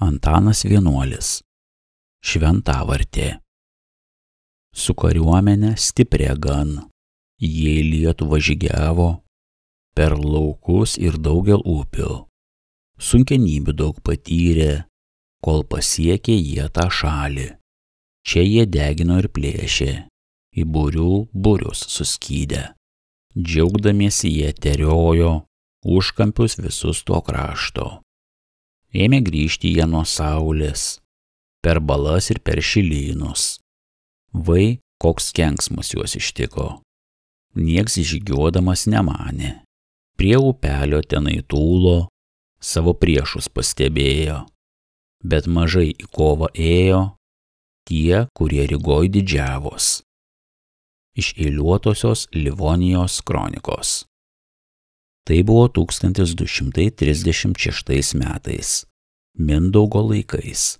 Antanas Vienuolis. Šventavartė. Su kariuomene stipria gan, jie į Lietuvą žygiavo, per laukus ir daugel upių. Sunkenybių daug patyrė, kol pasiekė jie tą šalį. Čia jie degino ir plėšė, į būrius suskydę. Džiaugdamiesi jie teriojo, užkampius visus to krašto. Ėmė grįžti jie nuo saulės, per balas ir per šilynus. Vai, koks kenksmas juos ištiko. Nieks žygiuodamas nemanė. Prie upelio tenai tūlo, savo priešus pastebėjo. Bet mažai į kovą ėjo tie, kurie Rygoj didžiavos. Iš eiliuotosios Livonijos kronikos. Tai buvo 1236 metais, Mindaugo laikais.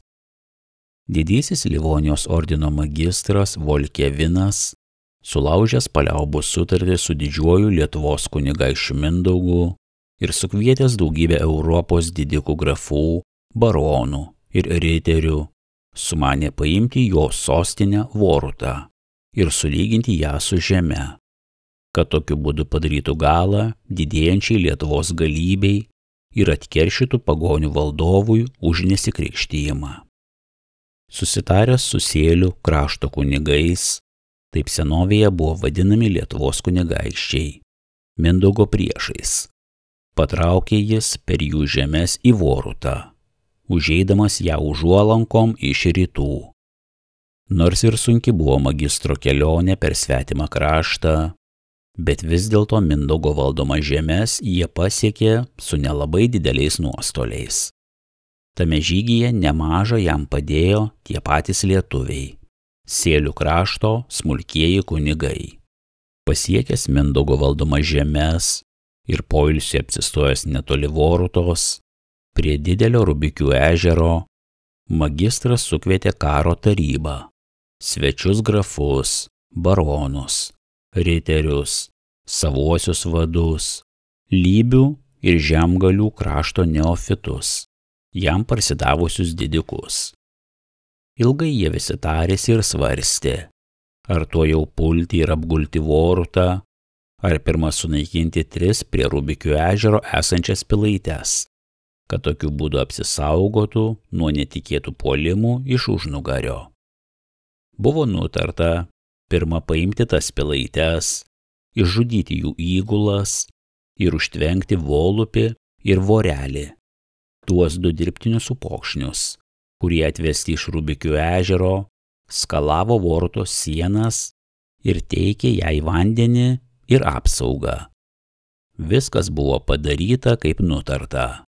Didysis Livonijos ordino magistras Volkevinas, sulaužęs paliaubų sutartį su didžiuoju Lietuvos kunigaikščiu Mindaugu ir sukvietęs daugybę Europos didikų grafų, baronų ir riterių, sumanė paimti jo sostinę Vorutą ir sulyginti ją su žeme, kad tokiu būdu padarytų galą didėjančiai Lietuvos galybei ir atkeršytų pagonių valdovui už nesikrikštijimą. Susitaręs su Sėlių krašto kunigais, taip senovėje buvo vadinami Lietuvos kunigaikščiai, Mindaugo priešais, patraukė jis per jų žemes į Vorutą, užeidamas ją užuolankom iš rytų. Nors ir sunki buvo magistro kelionė per svetimą kraštą, bet vis dėlto Mindaugo valdomas žemes jie pasiekė su nelabai dideliais nuostoliais. Tame žygyje nemaža jam padėjo tie patys lietuviai, Sėlių krašto smulkieji kunigai. Pasiekęs Mindaugo valdomas žemes ir poilsiui apsistojęs netoli Vorutos, prie didelio Rubikių ežero, magistras sukvietė karo tarybą, svečius grafus, baronus, riterius, savuosius vadus, Lybių ir Žemgalių krašto neofitus, jam parsidavusius didikus. Ilgai jie visi tarėsi ir svarstė, ar to jau pulti ir apgulti Vorutą, ar pirma sunaikinti 3 prie Rubikių ežero esančias pilaites, kad tokiu būdu apsisaugotų nuo netikėtų puolimų iš užnugario. Buvo nutarta pirma paimti tas pilaites, išžudyti jų įgulas ir užtvenkti Volupį ir Vorelį, tuos 2 dirbtinius upokšnius, kurie atvesti iš Rubikių ežero, skalavo Vorutos sienas ir teikė jai vandenį ir apsaugą. Viskas buvo padaryta kaip nutarta.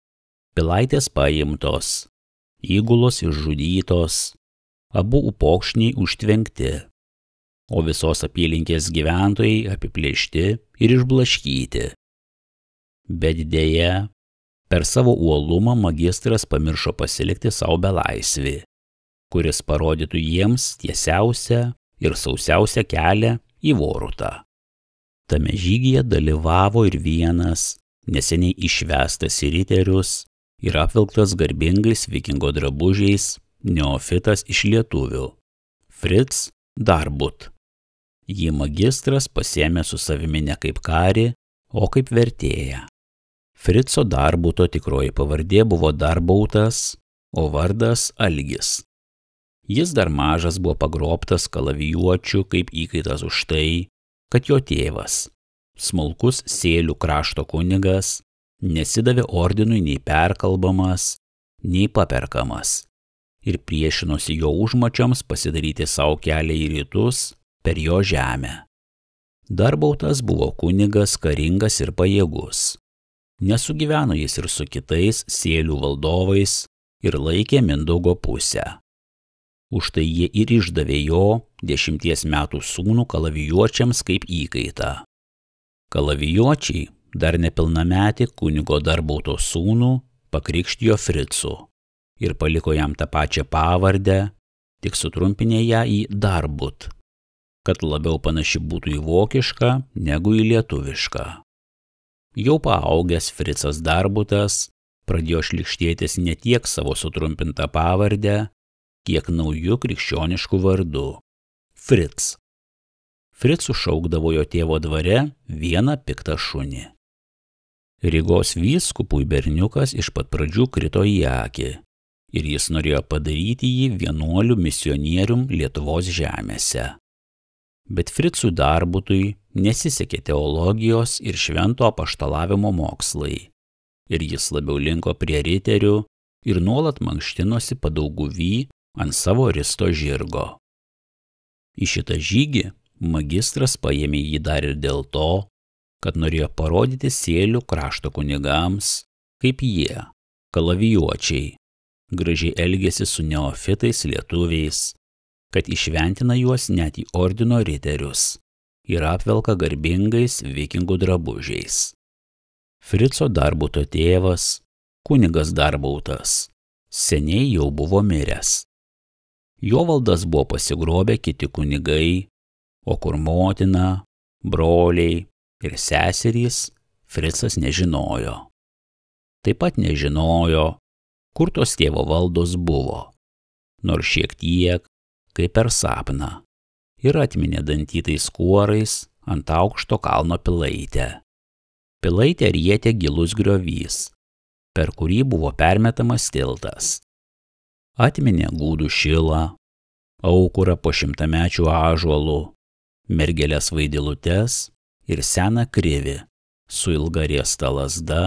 Pilaitės paimtos, įgulos išžudytos, abu upokšniai užtvenkti, o visos apylinkės gyventojai apiplėšti ir išblaškyti. Bet deja, per savo uolumą magistras pamiršo pasilikti savo belaisvį, kuris parodytų jiems tiesiausią ir sausiausią kelią į Vorutą. Tame žygyje dalyvavo ir vienas, neseniai išvestas į riterius ir apvilktas garbingais vikingo drabužiais, neofitas iš lietuvių, Fritz Darbut. Jį magistras pasėmė su savimi ne kaip karį, o kaip vertėją. Fritzo Darbuto tikroji pavardė buvo Darbautas, o vardas Algis. Jis dar mažas buvo pagrobtas kalavijuočių kaip įkaitas už tai, kad jo tėvas, smulkus Sėlių krašto kunigas, nesidavė ordinui nei perkalbamas, nei paperkamas ir priešinosi jo užmačioms pasidaryti savo kelią į rytus per jo žemę. Darbautas buvo kunigas karingas ir pajėgus. Nesugyveno jis ir su kitais Sėlių valdovais ir laikė Mindaugo pusę. Už tai jie ir išdavė jo 10 metų sūnų kalavijuočiams kaip įkaitą. Kalavijuočiai dar nepilnametį kunigo Darbauto sūnų pakrikštijo Fritzu ir paliko jam tą pačią pavardę, tik sutrumpinė ją į Darbut, kad labiau panaši būtų į vokišką negu į lietuvišką. Jau paaugęs Fritzas Darbutas pradėjo šlykštėtis ne tiek savo sutrumpintą pavardę, kiek naujų krikščioniškų vardų – Fritz. Fritzu šaukdavo jo tėvo dvare vieną piktą šunį. Rygos vyskupui berniukas iš pat pradžių krito į akį ir jis norėjo padaryti jį vienuolių misionierium Lietuvos žemėse. Bet Fritzui Darbutui nesisekė teologijos ir švento apaštalavimo mokslai ir jis labiau linko prie riterių ir nuolat mankštinosi Padauguvy ant savo risto žirgo. Į šitą žygį magistras paėmė jį dar ir dėl to, kad norėjo parodyti Sėlių krašto kunigams, kaip jie, kalavijuočiai, gražiai elgėsi su neofitais lietuviais, kad išventina juos net į ordino riterius ir apvelka garbingais vikingų drabužiais. Frico Darbuto tėvas, kunigas Darbautas, seniai jau buvo miręs. Jo valdas buvo pasigrobę kiti kunigai, o kur motina, broliai ir seserys Fricas nežinojo. Taip pat nežinojo, kur tos tėvo valdos buvo, nors šiek tiek, kaip per sapną, ir atminė dantytais kuorais ant aukšto kalno pilaitę. Pilaitę rietė gilus griovys, per kurį buvo permetamas tiltas. Atminė gūdų šilą, aukurą po šimtamečių ąžuolų, mergelės vaidilutes ir seną krivį su ilga riesta lazda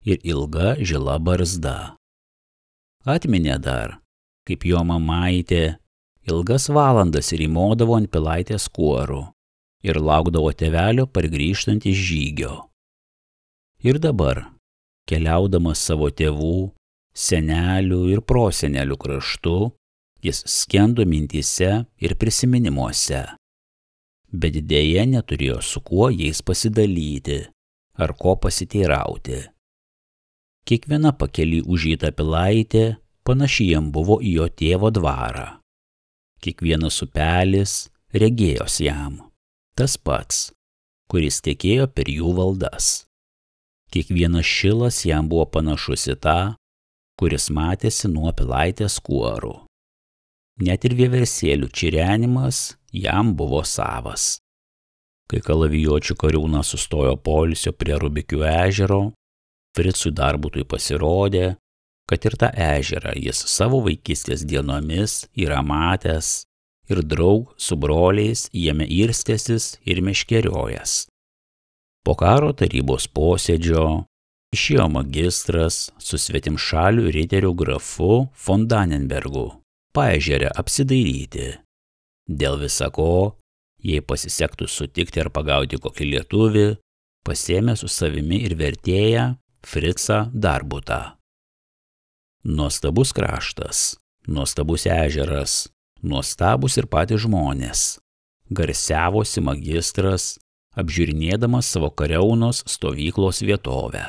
ir ilga žila barzda. Atminė dar, kaip jo mamaitė ilgas valandas rymodavo ant pilaitės kuorų ir laukdavo tėvelio pargrįžtant iš žygio. Ir dabar, keliaudamas savo tėvų, senelių ir prosenelių kraštu, jis skendo mintyse ir prisiminimuose. Bet dėja neturėjo su kuo jais pasidalyti ar ko pasiteirauti. Kiekviena pakely užžyta pilaitė panaši jam buvo į jo tėvo dvarą. Kiekvienas upelis regėjos jam, tas pats, kuris tekėjo per jų valdas. Kiekvienas šilas jam buvo panašus į tą, kuris matėsi nuo pilaitės kuorų. Net ir vieversėlių čirenimas jam buvo savas. Kai kalavijuočių kariūna sustojo poilsio prie Rubikių ežero, Fricui Darbutui pasirodė, kad ir tą ežerą jis savo vaikystės dienomis yra matęs ir draug su broliais jame irstęsis ir meškeriojęs. Po karo tarybos posėdžio išėjo magistras su svetimšalių riterių grafu von Dannenbergu paežerę apsidairyti. Dėl visa ko, jei pasisektų sutikti ar pagauti kokį lietuvį, pasėmė su savimi ir vertėją Fricą Darbutą. Nuostabus kraštas, nuostabus ežeras, nuostabus ir patys žmonės. Garsiavosi magistras, apžiūrinėdamas savo kariaunos stovyklos vietovę.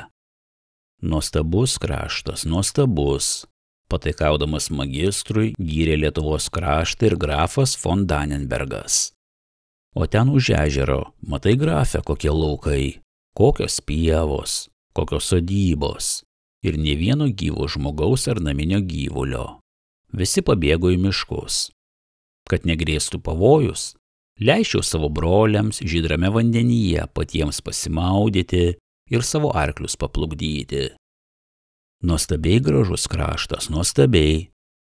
Nuostabus kraštas, nuostabus, pataikaudamas magistrui gyrė Lietuvos kraštą ir grafas von Dannenbergas. O ten už ežero, matai grafe, kokie laukai, kokios pievos, kokios sodybos ir nė vieno gyvo žmogaus ar naminio gyvulio. Visi pabėgo į miškus. Kad negrėstų pavojus, leisčiau savo broliams žydrame vandenyje patiems pasimaudyti ir savo arklius paplukdyti. Nuostabiai gražus kraštas, nuostabiai,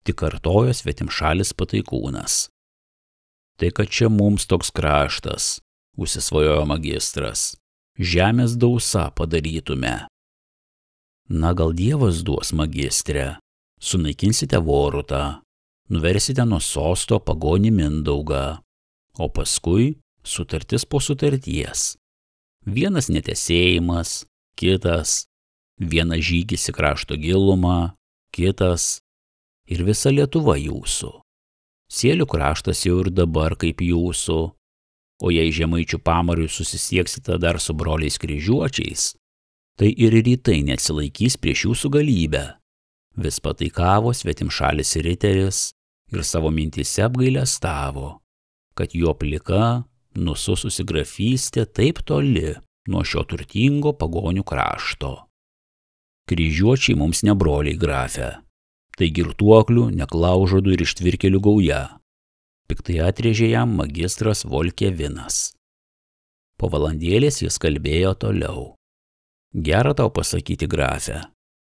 tik kartojo svetimšalis pataikūnas. Tai kad čia mums toks kraštas, užsisvajojo magistras, žemės dausa padarytume. Na gal Dievas duos, magistre, sunaikinsite Vorutą, nuversite nuo sosto pagonį Mindaugą, o paskui sutartis po sutarties. Vienas netesėjimas, kitas, vienas žygis į krašto gilumą, kitas ir visa Lietuva jūsų. Sėlių kraštas jau ir dabar kaip jūsų, o jei Žemaičių Pamariui susisieksite dar su broliais kryžiuočiais, tai ir rytai neatsilaikys prieš jūsų galybę. Vis pataikavo svetimšalis riteris ir savo mintyse apgailestavo, kad jo plika, nusususi grafystė taip toli nuo šio turtingo pagonių krašto. Kryžiuočiai mums ne broliai, grafe. Tai girtuoklių, neklaužodų ir ištvirkelių gauja. Piktai atrėžė jam magistras Volkevinas. Po valandėlės jis kalbėjo toliau. Gera tau pasakyti, grafe.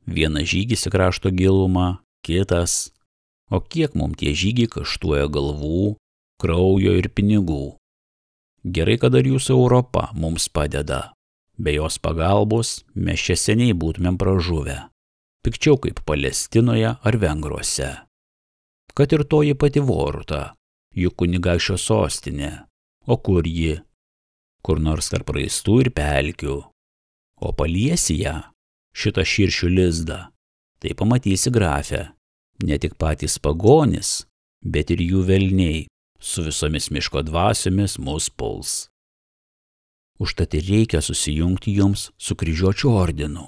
Vienas žygis į krašto gilumą, kitas. O kiek mums tie žygiai kaštuoja galvų, kraujo ir pinigų. Gerai, kad dar jūsų Europa mums padeda. Be jos pagalbos mes čia seniai būtumėm pražuvę. Pikčiau kaip Palestinoje ar Vengruose. Kad ir toji pati Voruta, juk kunigaikščio sostinė. O kur ji? Kur nors tarp raistų ir pelkių. O paliesi ją, šitą širšių lizdą, tai pamatysi, grafe, ne tik patys pagonis, bet ir jų velniai su visomis miško dvasiomis mus puls. Užtat ir reikia susijungti jums su kryžiuočių ordinu.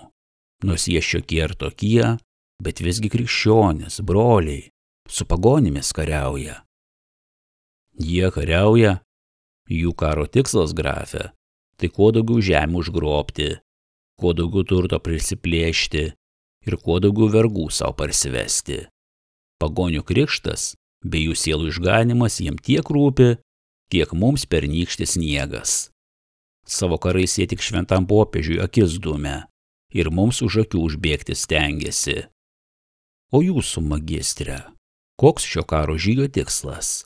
Nors jie šiokie ir tokie, bet visgi krikščionys, broliai, su pagonimis kariauja. Jie kariauja, jų karo tikslas, grafe, tai kuo daugiau žemių užgrobti, kuo daugiau turto prisiplėšti ir kuo daugiau vergų savo parsivesti. Pagonių krikštas bei jų sielų išganimas jiem tiek rūpi, kiek mums pernykštis sniegas. Savo karais jie tik šventam popiežiui akis dūmė ir mums už akių užbėgti stengiasi. O jūsų, magistre, koks šio karo žygio tikslas?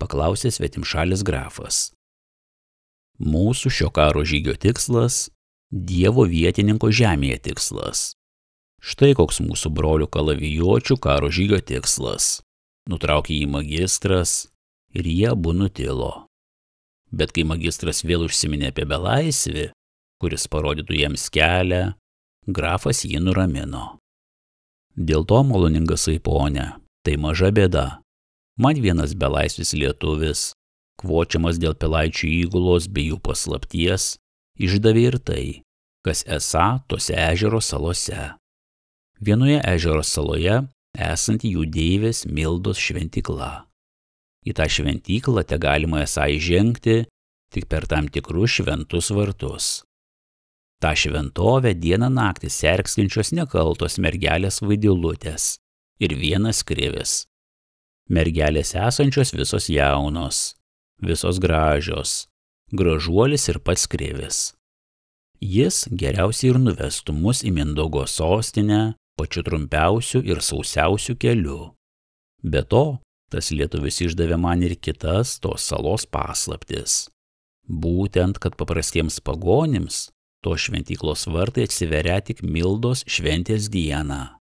Paklausė svetimšalis grafas. Mūsų šio karo žygio tikslas – Dievo vietininko žemėje tikslas. Štai koks mūsų brolių kalavijuočių karo žygio tikslas. Nutraukė jį magistras ir jie abu nutilo. Bet kai magistras vėl užsiminė apie belaisvį, kuris parodytų jiems kelią, grafas jį nuramino. Dėl to, maloningasai ponia, tai maža bėda. Man vienas belaisvis lietuvis, kvočiamas dėl Pilaičių įgulos bei jų paslapties, išdavė ir tai, kas esą tose ežero salose. Vienoje ežero saloje esanti jų deivės Mildos šventykla. Į tą šventyklą te galima esą įžengti tik per tam tikrus šventus vartus. Ta šventovė dieną naktį sergskinčios nekaltos mergelės vaidilutės ir vienas krivis. Mergelės esančios visos jaunos, visos gražios, gražuolis ir pats krivis. Jis geriausiai ir nuvestų mus į Mindaugo sostinę pačiu trumpiausiu ir sausiausiu keliu. Be to, tas lietuvis išdavė man ir kitas tos salos paslaptis. Būtent, kad paprastiems pagonims to šventyklos vartai atsiveria tik Mildos šventės dieną.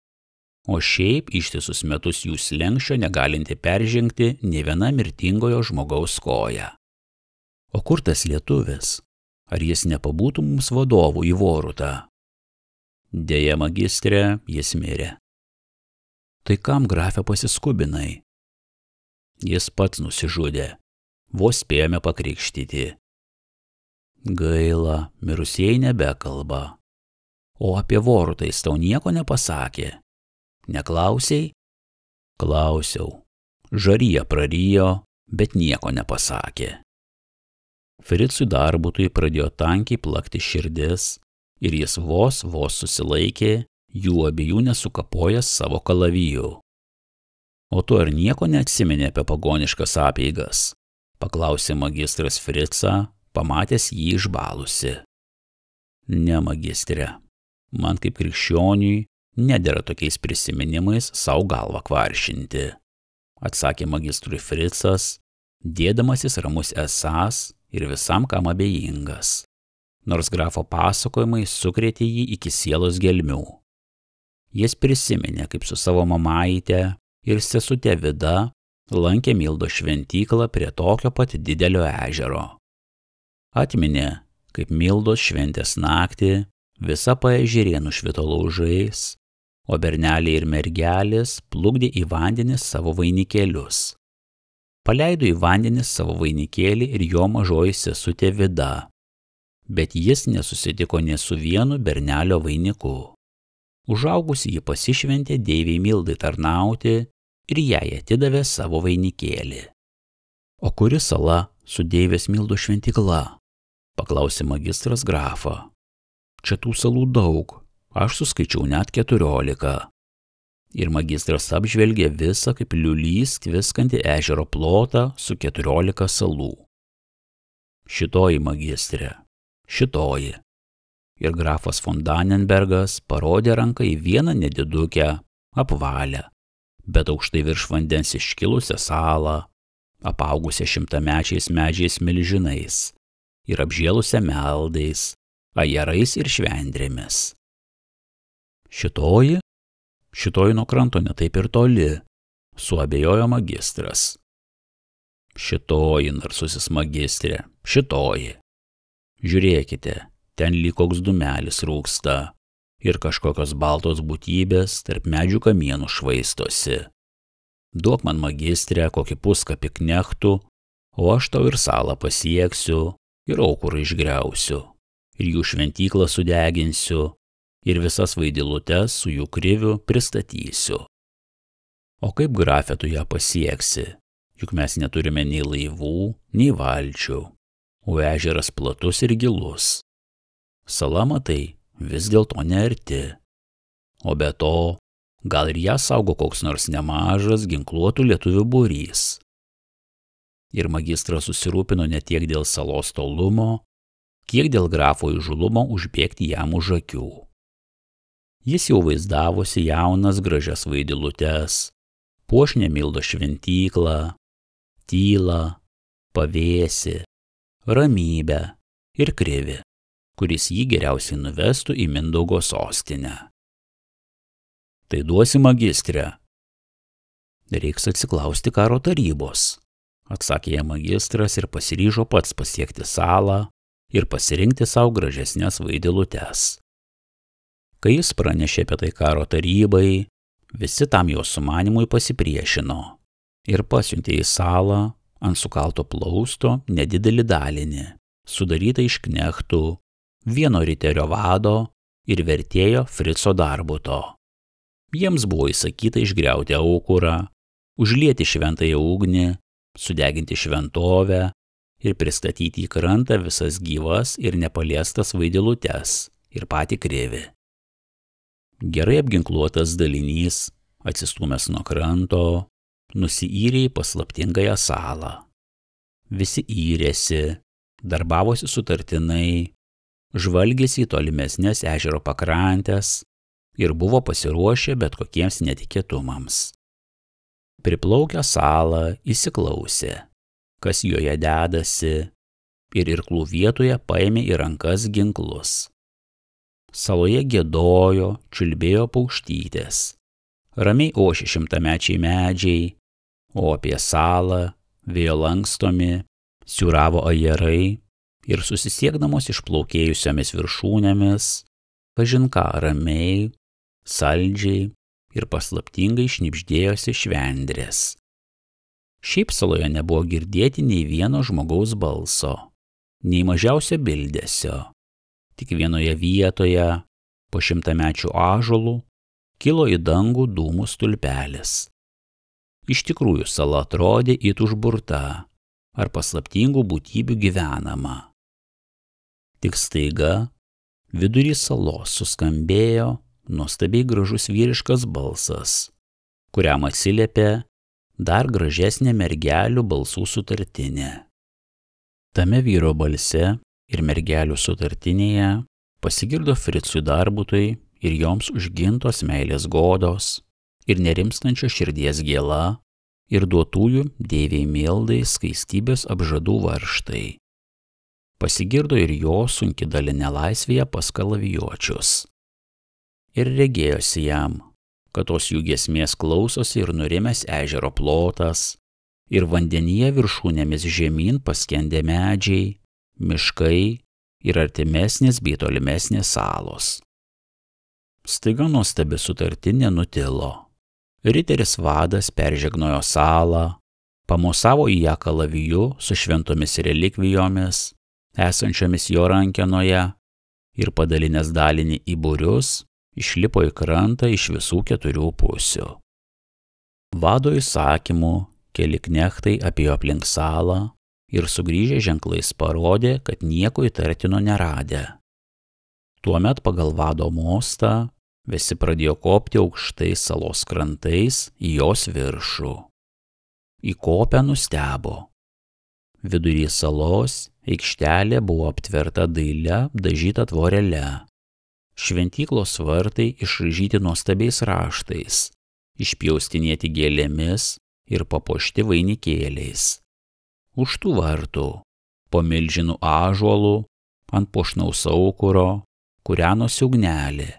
O šiaip ištisus metus jų slenksčio negalinti peržengti nė viena mirtingojo žmogaus koja. O kur tas lietuvis? Ar jis nepabūtų mums vadovų į Vorutą? Deja, magistre, jis mirė. Tai kam, grafe, pasiskubinai? Jis pats nusižudė. Vos spėjome pakrikštyti. Gaila, mirusieji nebekalba. O apie Vorutą jis tau nieko nepasakė? Neklausei? Klausiau. Žaryja prarijo, bet nieko nepasakė. Fricui Darbutui pradėjo tankiai plakti širdis ir jis vos susilaikė, jų abiejų nesukapojęs savo kalavijų. O tu ar nieko neatsimeni apie pagoniškas apeigas? Paklausė magistras Fricą, pamatęs jį išbalusi. Ne, magistre, man kaip krikščioniui nedera tokiais prisiminimais savo galvą kvaršinti, atsakė magistrui Fricas, dėdamasis ramus esąs ir visam kam abejingas, nors grafo pasakojimai sukrėtė jį iki sielos gelmių. Jis prisiminė, kaip su savo mamaite ir sesute Vida lankė Mildos šventyklą prie tokio pat didelio ežero. Atminė, kaip Mildos šventės naktį visa paežerė nušvito laužais, o berneliai ir mergelės plukdė į vandenį savo vainikėlius. Paleido į vandenį savo vainikėlį ir jo mažoji sesutė Vida, bet jis nesusitiko nė su vienu bernelio vainiku. Užaugusi ji pasišventė deivei Mildai tarnauti ir jai atidavė savo vainikėlį. O kuri sala su deivės Mildos šventykla? Paklausė magistras grafą. Čia tų salų daug, Aš suskaičiau net 14. Ir magistras apžvelgė visą kaip liulys tviskantį ežero plotą su 14 salų. Šitoji magistrė, šitoji. Ir grafas von Dannenbergas parodė ranką į vieną nedidukę, apvalę, bet aukštai virš vandens iškilusią salą, apaugusią 100-mečiais medžiais milžinais ir apžėlusią meldais, ajerais ir švendrėmis. Šitoji nuo kranto netaip ir toli, suabejojo magistras. Šitoji, narsusis magistrė, šitoji. Žiūrėkite, ten lyg koks dūmelis rūksta ir kažkokios baltos būtybės tarp medžių kamienų švaistosi. Duok man magistrę kokį puskapį knechtų, o aš tau ir salą pasieksiu, ir aukurą išgriausiu, ir jų šventyklą sudeginsiu, ir visas vaidilutes su jų kriviu pristatysiu. O kaip grafe tu ją pasieksi, juk mes neturime nei laivų, nei valčių, o ežeras platus ir gilus. Sala, matai, vis dėlto nearti. O be to, gal ir ją saugo koks nors nemažas ginkluotų lietuvių būrys. Ir magistras susirūpino ne tiek dėl salos tolumo, kiek dėl grafo įžūlumo užbėgti jam už akių. Jis jau vaizdavosi jaunas gražias vaidilutes, puošnią Mildo šventyklą, tylą, pavėsį, ramybę ir krivį, kuris jį geriausiai nuvestų į Mindaugo sostinę. Tai duosi magistrę. Reiks atsiklausti karo tarybos, atsakė jam magistras ir pasiryžo pats pasiekti salą ir pasirinkti savo gražesnės vaidilutes. Kai jis pranešė apie tai karo tarybai, visi tam jo sumanimui pasipriešino ir pasiuntė į salą ant sukalto plausto nedidelį dalinį, sudarytą iš knechtų, vieno riterio vado ir vertėjo Frico Darbuto. Jiems buvo įsakyta išgriauti aukurą, užlieti šventąją ugnį, sudeginti šventovę ir pristatyti į krantą visas gyvas ir nepaliestas vaidilutes ir patį krivį. Gerai apginkluotas dalinys, atsistūmęs nuo kranto, nusiyrė į paslaptingąją salą. Visi yrėsi, darbavosi sutartinai, žvalgėsi į tolimesnės ežero pakrantės ir buvo pasiruošę bet kokiems netikėtumams. Priplaukę salą įsiklausė, kas joje dedasi, ir irklų vietoje paėmė į rankas ginklus. Saloje giedojo, čiulbėjo paukštytės, ramiai ošė 100-mečiai medžiai, o apie salą, vėjo lankstomi, siūravo ajerai ir susisiekdamos išplaukėjusiomis viršūnėmis, kažin ką ramiai, saldžiai ir paslaptingai šnibždėjosi švendrės. Šiaip saloje nebuvo girdėti nei vieno žmogaus balso, nei mažiausio bildesio. Tik vienoje vietoje, po 100-mečių ąžuolų, kilo į dangų dūmų stulpelis. Iš tikrųjų sala atrodė it užburta ar paslaptingų būtybių gyvenama. Tik staiga vidury salos suskambėjo nuostabiai gražus vyriškas balsas, kuriam atsiliepė dar gražesnė mergelių balsų sutartinė. Tame vyro balse ir mergelių sutartinėje pasigirdo Fricui Darbutui ir joms užgintos meilės godos ir nerimstančio širdies gėla ir duotųjų deivei Mildai skaistybės apžadų varštai. Pasigirdo ir jo sunki dalinė laisvėje pas kalavijuočius. Ir regėjosi jam, kad tos jų giesmės klausosi ir nurimęs ežero plotas, ir vandenyje viršūnėmis žemyn paskendę medžiai, miškai ir artimesnės bei tolimesnės salos. Staiga nuostabi sutartinė nutilo. Riteris vadas peržegnojo salą, pamosavo į ją kalaviju su šventomis relikvijomis, esančiomis jo rankenoje, ir padalinęs dalinį į būrius, išlipo į krantą iš visų 4 pusių. Vado įsakymu keli knechtai apėjo aplink salą ir sugrįžę ženklais parodė, kad nieko įtartino neradę. Tuomet pagal vado mostą visi pradėjo kopti aukštais salos krantais į jos viršų. Įkopę nustebo. Vidury salos aikštelė buvo aptverta dailia dažyta tvorele. Šventyklos vartai išraižyti nuostabiais raštais, išpjaustinėti gėlėmis ir papuošti vainikėliais. Už tų vartų, po milžinų ąžuolų, ant puošnaus aukuro, kūrenosi ugnelė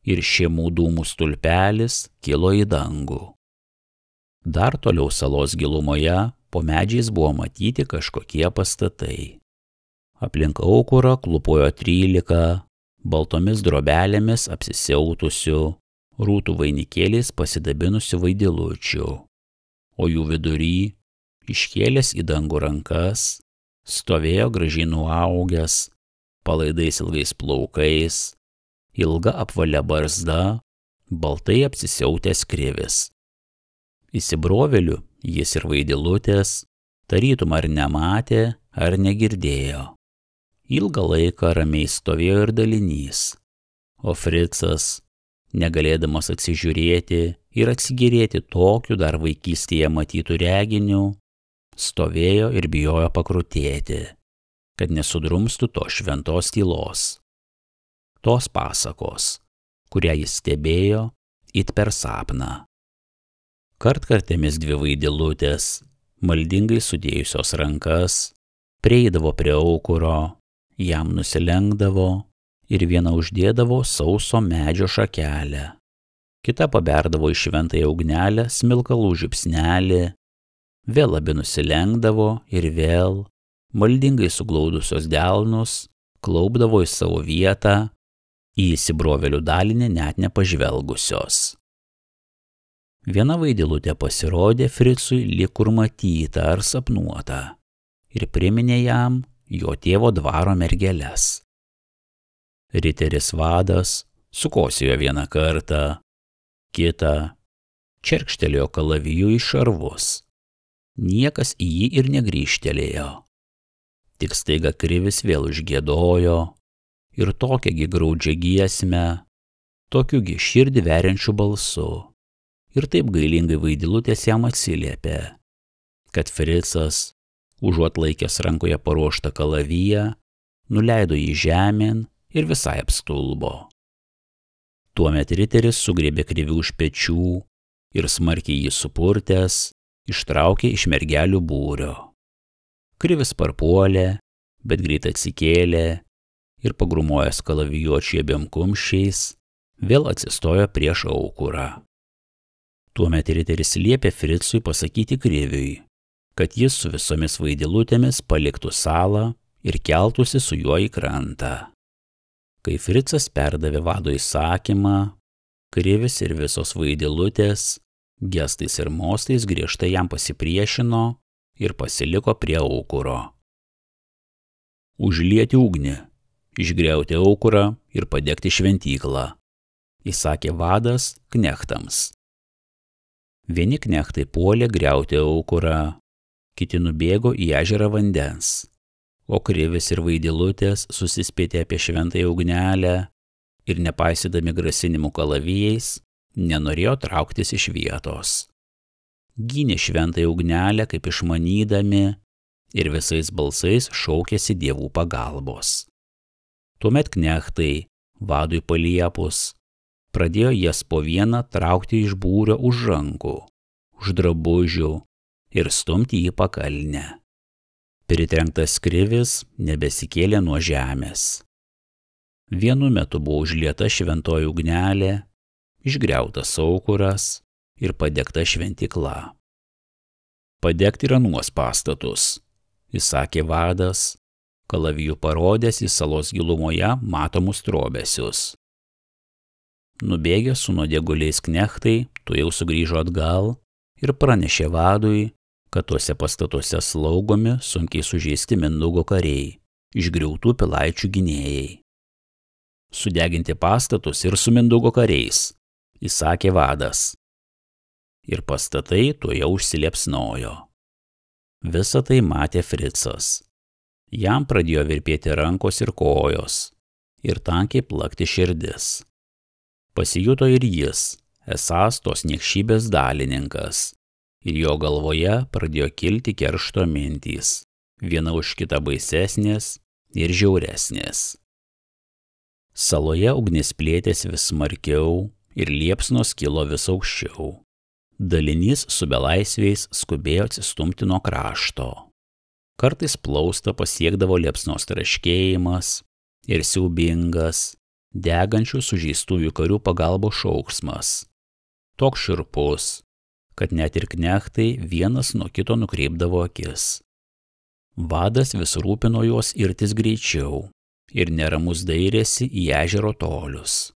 ir šiemų dūmų stulpelis kilo į dangų. Dar toliau salos gilumoje po medžiais buvo matyti kažkokie pastatai. Aplink aukurą klūpojo 13 baltomis drobelėmis apsisiautusių, rūtų vainikėliais pasidabinusių vaidilučių, o jų vidury, iškėlęs į dangų rankas, stovėjo gražiai nuaugęs, palaidais ilgais plaukais, ilga apvalia barzda, baltai apsisiautęs krivis. Įsibrovėlių jis ir vaidilutės, tarytum ar nematė, ar negirdėjo. Ilgą laiką ramiai stovėjo ir dalinys, o Fricas, negalėdamas atsižiūrėti ir atsigėrėti tokiu dar vaikystėje matytų reginių, stovėjo ir bijojo pakrutėti, kad nesudrumstų to šventos tylos. Tos pasakos, kurią jis stebėjo it per sapną. Kartkartėmis 2 vaidilutės, maldingai sudėjusios rankas, prieidavo prie aukuro, jam nusilenkdavo ir viena uždėdavo sauso medžio šakelę. Kita paberdavo į šventąją ugnelę smilkalų žiupsnelį, vėl abi nusilenkdavo ir vėl, maldingai suglaudusios delnus, klaupdavo į savo vietą, į įsibrovėlių dalinį net nepažvelgusios. Viena vaidilutė pasirodė Fricui lyg kur matyta ar sapnuota ir priminė jam jo tėvo dvaro mergeles. Riteris vadas sukosėjo vieną kartą, kitą, čerkštelėjo kalaviju į šarvus. Niekas į jį ir negrįžtelėjo. Tik staiga krivis vėl užgiedojo ir tokiagi graudžią giesmę, tokiugi širdį veriančių balsu. Ir taip gailingai vaidilutės jam atsiliepė, kad Fricas, užuot laikęs rankoje paruoštą kalaviją, nuleido jį žemėn ir visai apstulbo. Tuomet riteris sugriebė krivį už pečių ir smarkiai jį supurtęs, ištraukė iš mergelių būrio. Krivis parpuolė, bet greit atsikėlė ir pagrumojęs kalavijuočių abiem kumščiais, vėl atsistojo prieš aukurą. Tuomet riteris liepė Fricui pasakyti kriviui, kad jis su visomis vaidilutėmis paliktų salą ir keltųsi su juo į krantą. Kai Fricas perdavė vado įsakymą, krivis ir visos vaidilutės, gestais ir mostais griežtai jam pasipriešino ir pasiliko prie aukuro. Užlieti ugnį, išgriauti aukurą ir padegti šventyklą, įsakė vadas knechtams. Vieni knechtai puolė griauti aukurą, kiti nubėgo į ežerą vandens, o krivis ir vaidilutės susispėtė apie šventąją ugnelę ir nepaisydami grasinimų kalavijais, nenorėjo trauktis iš vietos. Gynė šventąją ugnelę kaip išmanydami ir visais balsais šaukėsi dievų pagalbos. Tuomet knechtai, vadui paliepus, pradėjo jas po vieną traukti iš būrio už rankų, už drabužių ir stumti į pakalnę. Pritrenktas krivis nebesikėlė nuo žemės. Vienu metu buvo užlieta šventoji ugnelė, išgriautas aukuras ir padegta šventykla. Padegti ir anuos pastatus, įsakė vadas, kalaviju parodęs į salos gilumoje matomus trobesius. Nubėgę su nuodėguliais knechtai, tuojau sugrįžo atgal ir pranešė vadui, kad tuose pastatuose slaugomi sunkiai sužeisti Mindaugo kariai, išgriautų pilaičių gynėjai. Sudeginti pastatus ir su Mindaugo kariais, įsakė vadas. Ir pastatai tuojau užsiliepsnojo. Visą tai matė Fricas. Jam pradėjo virpėti rankos ir kojos. ir tankiai plakti širdis. Pasijuto ir jis, esąs tos niekšybės dalininkas, ir jo galvoje pradėjo kilti keršto mintys, viena už kitą baisesnės ir žiauresnės. Saloje ugnis plėtėsi vis smarkiau ir liepsnos kilo vis aukščiau. Dalinys su belaisviais skubėjo atsistumti nuo krašto. Kartais plaustą pasiekdavo liepsnos traškėjimas ir siaubingas, degančių sužeistųjų karių pagalbos šauksmas. Toks šiurpus, kad net ir knechtai vienas nuo kito nukreipdavo akis. Vadas vis rūpino juos irtis greičiau ir neramus dairėsi į ežero tolius.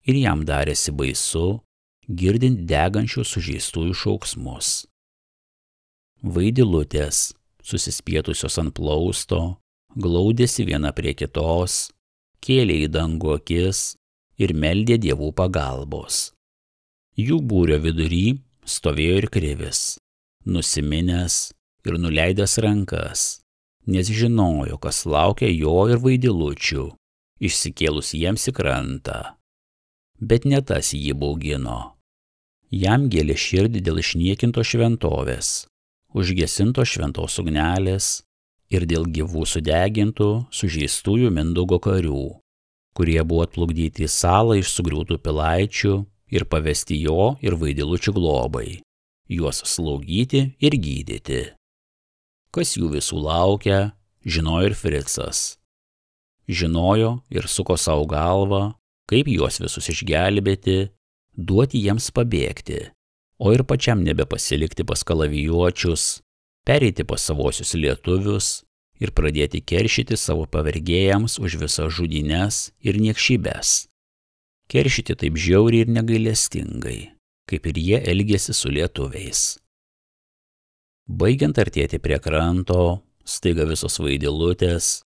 Ir jam darėsi baisu, girdint degančių sužeistųjų šauksmus. Vaidilutės, susispietusios ant plausto, glaudėsi viena prie kitos, kėlė į dangų akis ir meldė dievų pagalbos. Jų būrio vidury stovėjo ir Krivis, nusiminęs ir nuleidęs rankas, nes žinojo, kas laukia jo ir Vaidilučių, išsikėlus jiems į krantą. Bet ne tas jį baugino. Jam gėlė širdį dėl išniekinto šventovės, užgesinto šventos ugnelės ir dėl gyvų sudegintų, sužeistųjų Mindaugo karių, kurie buvo atplukdyti į salą iš sugriautų pilaičių ir pavesti jo ir Vaidilučių globai, juos slaugyti ir gydyti. Kas jų visų laukia, žinojo ir Fricas. Žinojo ir suko savo galvą, kaip juos visus išgelbėti, duoti jiems pabėgti, o ir pačiam nebepasilikti pas kalavijuočius, pereiti pas savosius lietuvius ir pradėti keršyti savo pavergėjams už visas žudynes ir niekšybes. Keršyti taip žiauriai ir negailestingai, kaip ir jie elgėsi su lietuviais. Baigiant artėti prie kranto, staiga visos Vaidilutės,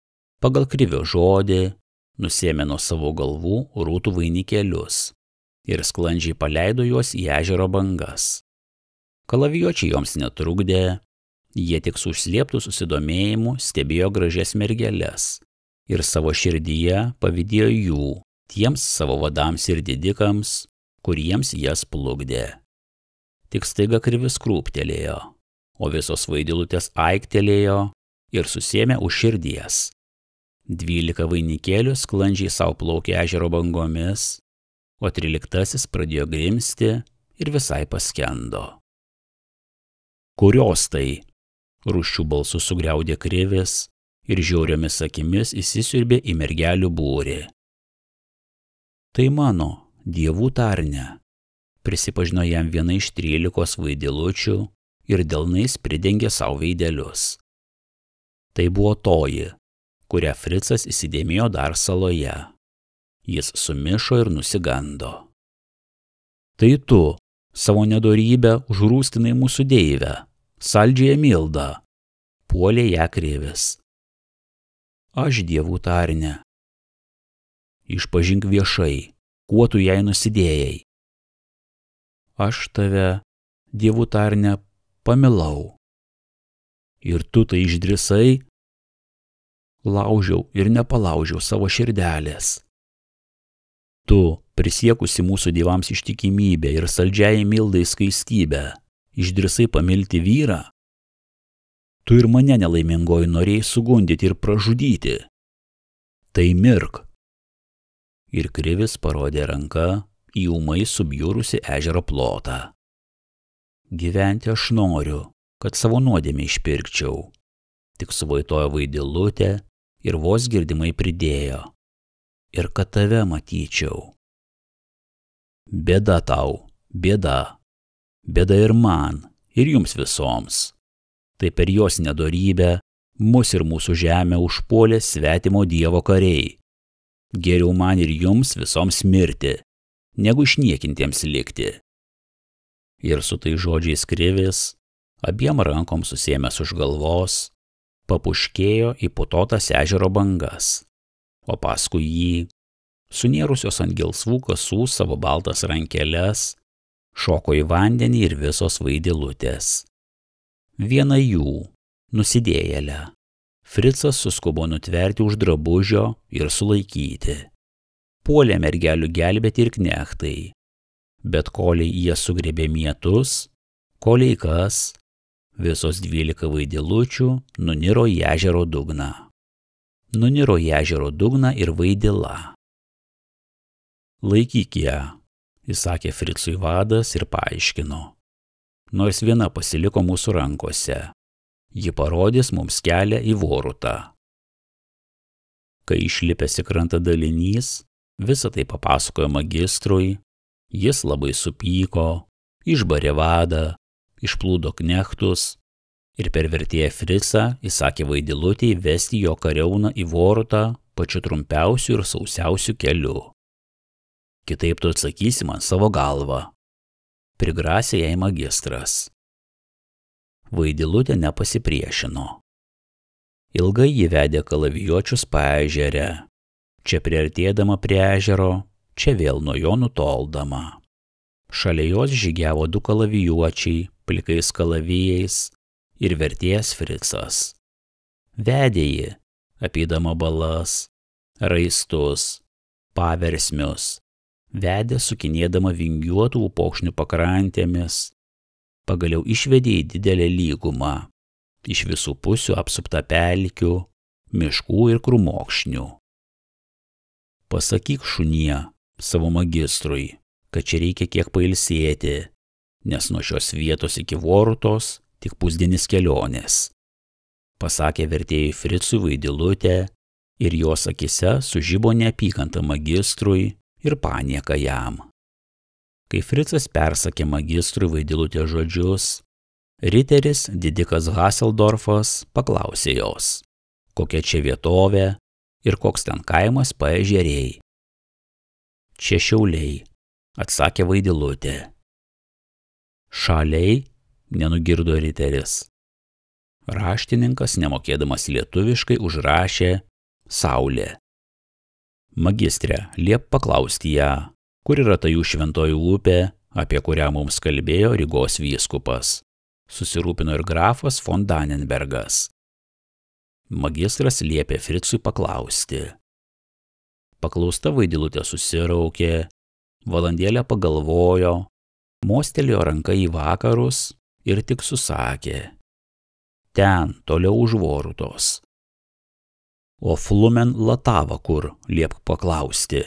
pagal Krivio žodį, nusėmė nuo savo galvų rūtų vainikėlius ir sklandžiai paleido juos į ežero bangas. Kalavijuočiai joms netrukdė, jie tik su užslėptu susidomėjimu stebėjo gražias mergeles ir savo širdyje pavydėjo jų, tiems savo vadams ir didikams, kuriems jas plukdė. Tik staiga Krivis krūptelėjo, o visos Vaidilutės aiktelėjo ir susėmė už širdies. 12 vainikėlių sklandžiai savo plaukė ežero bangomis, o 13 pradėjo grimzti ir visai paskendo. Kurios tai? Rūsčių balsų sugriaudė Krivis ir žiauriomis akimis įsisiurbė į mergelių būrį. Tai mano, dievų tarne, prisipažino jam viena iš 13 Vaidilučių ir delnais pridengė savo veidelius. Tai buvo toji, kurią Fricas įsidėmėjo dar saloje. Jis sumišo ir nusigando. Tai tu, savo nedorybę, užrūstinai mūsų deivę, saldžiąją Mildą, puolė ją Krivis. Aš dievų tarne. Išpažink viešai, kuo tu jai nusidėjai. Aš tave, dievų tarne, pamilau. Ir tu tai išdrįsai? Laužiau ir nepalaužiau savo širdelės. Tu, prisiekusi mūsų dievams ištikimybę ir saldžiai Mildai skaistybę, išdrįsai pamilti vyrą? Tu ir mane nelaimingoji norėjai sugundyti ir pražudyti. Tai mirk. Ir Krivis parodė ranka į ūmai subjurusi ežero plotą. Gyventi aš noriu, kad savo nuodėmę išpirkčiau. Tik suvaitojo Vaidilutė ir vos girdimai pridėjo. Ir kad tave matyčiau. Bėda tau, bėda. Bėda ir man, ir jums visoms. Tai per jos nedorybę mus ir mūsų žemę užpuolė svetimo dievo kariai. Geriau man ir jums visoms mirti, negu išniekintiems likti. Ir su tai žodžiais Krivis, abiem rankom susėmęs už galvos, papuškėjo į putotas ežero bangas, o paskui jį, sunėrusios ant gelsvų kasų savo baltas rankeles, šoko į vandenį ir visos Vaidilutės. Viena jų, nusidėjėlė, Fricas suskubo nutverti už drabužio ir sulaikyti. puolė mergelių gelbėti ir knechtai, bet kolei jie sugriebė mietus, kolei kas, visos 12 vaidilučių nuniro į ežero dugną. Nuniro į ežero dugną ir vaidila. Laikyk ją, įsakė Fricui vadas ir paaiškino. Nors viena pasiliko mūsų rankose, ji parodys mums kelią į Vorutą. Kai išlipęs į krantą dalinys, visą tai papasakojo magistrui, jis labai supyko, išbarė vadą, išplūdo knechtus ir per vertėją Fricą įsakė vaidilutei vesti jo kariauną į Vorutą pačiu trumpiausiu ir sausiausiu keliu. Kitaip tu atsakysi man savo galvą, prigrasė jai magistras. Vaidilutė nepasipriešino. Ilgai jį vedė kalavijuočius paežerę, čia priartėdama prie ežero, čia vėl nuo jo nutoldama. Šalia jos žygiavo 2 kalavijuočiai, plikais kalavijais ir vertėjas Fricas. Vedė jį, apėdama balas, raistus, paversmius, vedė sukinėdama vingiuotų upokšnių pakrantėmis, pagaliau išvedė į didelę lygumą, iš visų pusių apsuptą pelkių, miškų ir krūmokšnių. Pasakyk šunie savo magistrui, kad čia reikia kiek pailsėti, nes nuo šios vietos iki Vorutos tik pusdienis kelionės. Pasakė vertėjui Fricui vaidilutė ir jos akise sužibo neapykanta magistrui ir panieka jam. Kai Fricas persakė magistrui vaidilutės žodžius, riteris didikas Haseldorfas paklausė jos, kokia čia vietovė ir koks ten kaimas paežeriai. Čia Šiauliai, atsakė vaidilutė. Šaliai, nenugirdo riteris. Raštininkas, nemokėdamas lietuviškai, užrašė Saulė. Magistre, liep paklausti ją, kur yra ta jų šventoji upė, apie kurią mums kalbėjo Rygos vyskupas. Susirūpino ir grafas von Dannenbergas. Magistras liepė Fricui paklausti. Paklausta vaidilutė susiraukė, valandėlę pagalvojo, mostelėjo ranką į vakarus ir tik susakė. Ten, toliau už Vorutos. O Flumen Latava kur, liepk paklausti.